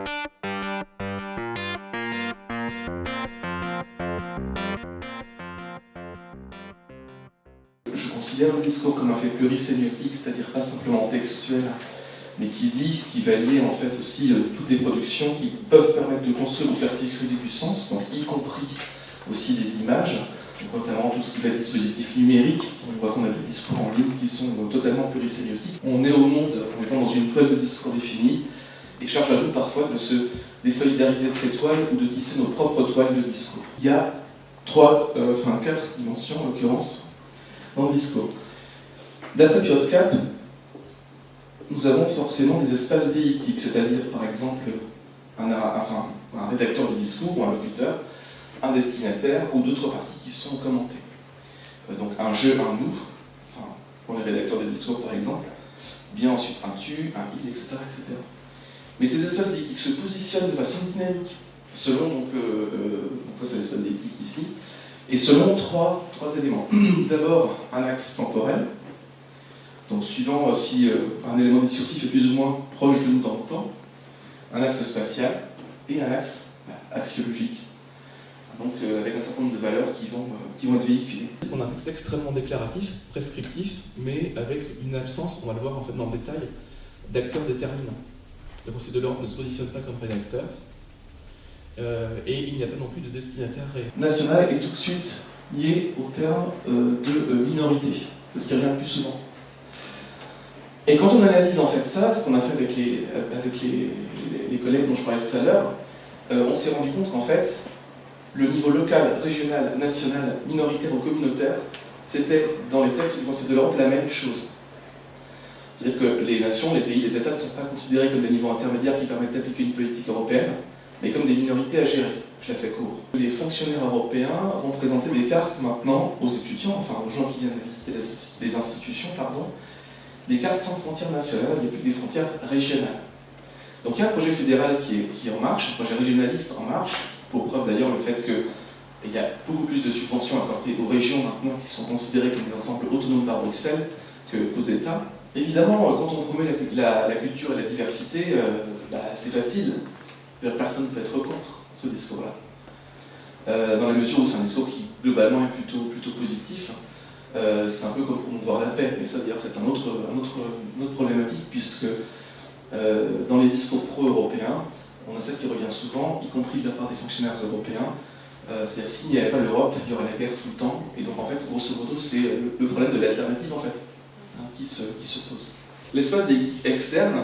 Je considère le discours comme un fait plurisémiotique, c'est-à-dire pas simplement textuel, mais qui va lier en fait aussi toutes les productions qui peuvent permettre de construire ou de faire circuler du sens, donc y compris aussi des images, donc notamment tout ce qui va être dispositif numérique. On voit qu'on a des discours en ligne qui sont totalement plurisémiotiques. On est au monde en étant dans une toile de discours définie, et charge à nous parfois de se désolidariser de ces toiles ou de tisser nos propres toiles de discours. Il y a quatre dimensions en l'occurrence dans le discours. D'après Piotr Kapp, nous avons forcément des espaces déictiques, c'est-à-dire par exemple un rédacteur de discours ou un locuteur, un destinataire ou d'autres parties qui sont commentées. Donc un je, un nous, pour les rédacteurs de discours par exemple, bien ensuite un tu, un il, etc., etc. Mais ces espaces déictiques se positionnent de façon dynamique, selon, donc ça c'est l'espace déictique ici, et selon trois éléments. D'abord un axe temporel, donc suivant si un élément discursif est plus ou moins proche de nous dans le temps, un axe spatial et un axe axiologique, donc avec un certain nombre de valeurs qui vont être véhiculées. On a un texte extrêmement déclaratif, prescriptif, mais avec une absence, on va le voir en fait dans le détail, d'acteurs déterminants. Le Conseil de l'Ordre ne se positionne pas comme rédacteur, et il n'y a pas non plus de destinataire réel. National est tout de suite lié au terme de minorité, c'est ce qui revient le plus souvent. Et quand on analyse en fait ça, ce qu'on a fait avec les collègues dont je parlais tout à l'heure, on s'est rendu compte qu'en fait, le niveau local, régional, national, minoritaire ou communautaire, c'était dans les textes du Conseil de l'Europe la même chose. C'est-à-dire que les nations, les pays, les États ne sont pas considérés comme des niveaux intermédiaires qui permettent d'appliquer une politique européenne, mais comme des minorités à gérer. Je la fais court. Les fonctionnaires européens vont présenter des cartes maintenant aux étudiants, enfin aux gens qui viennent visiter les institutions, des cartes sans frontières nationales, il n'y a plus que des frontières régionales. Donc il y a un projet fédéral qui est en marche, un projet régionaliste en marche, pour preuve d'ailleurs le fait qu'il y a beaucoup plus de subventions accordées aux régions maintenant qui sont considérées comme des ensembles autonomes par Bruxelles qu'aux États. Évidemment, quand on promet la culture et la diversité, c'est facile. Personne ne peut être contre ce discours-là. Dans la mesure où c'est un discours qui, globalement, est plutôt positif. C'est un peu comme promouvoir la paix, mais ça, d'ailleurs, c'est une autre problématique, puisque dans les discours pro-européens, on a ça qui revient souvent, y compris de la part des fonctionnaires européens. C'est-à-dire s'il n'y avait pas l'Europe, il y aurait la guerre tout le temps. Et donc, en fait, grosso modo, c'est le problème de l'alternative, en fait, qui se pose. L'espace externe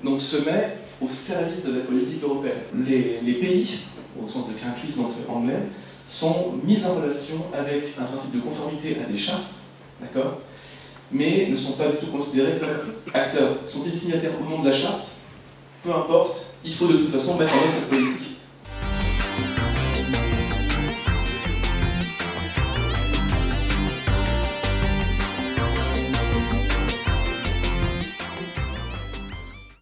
donc, se met au service de la politique européenne. Les pays, au sens de countries, donc anglais, sont mis en relation avec un principe de conformité à des chartes, d'accord, mais ne sont pas du tout considérés comme acteurs. Sont-ils signataires au nom de la charte? Peu importe, il faut de toute façon mettre en œuvre cette politique.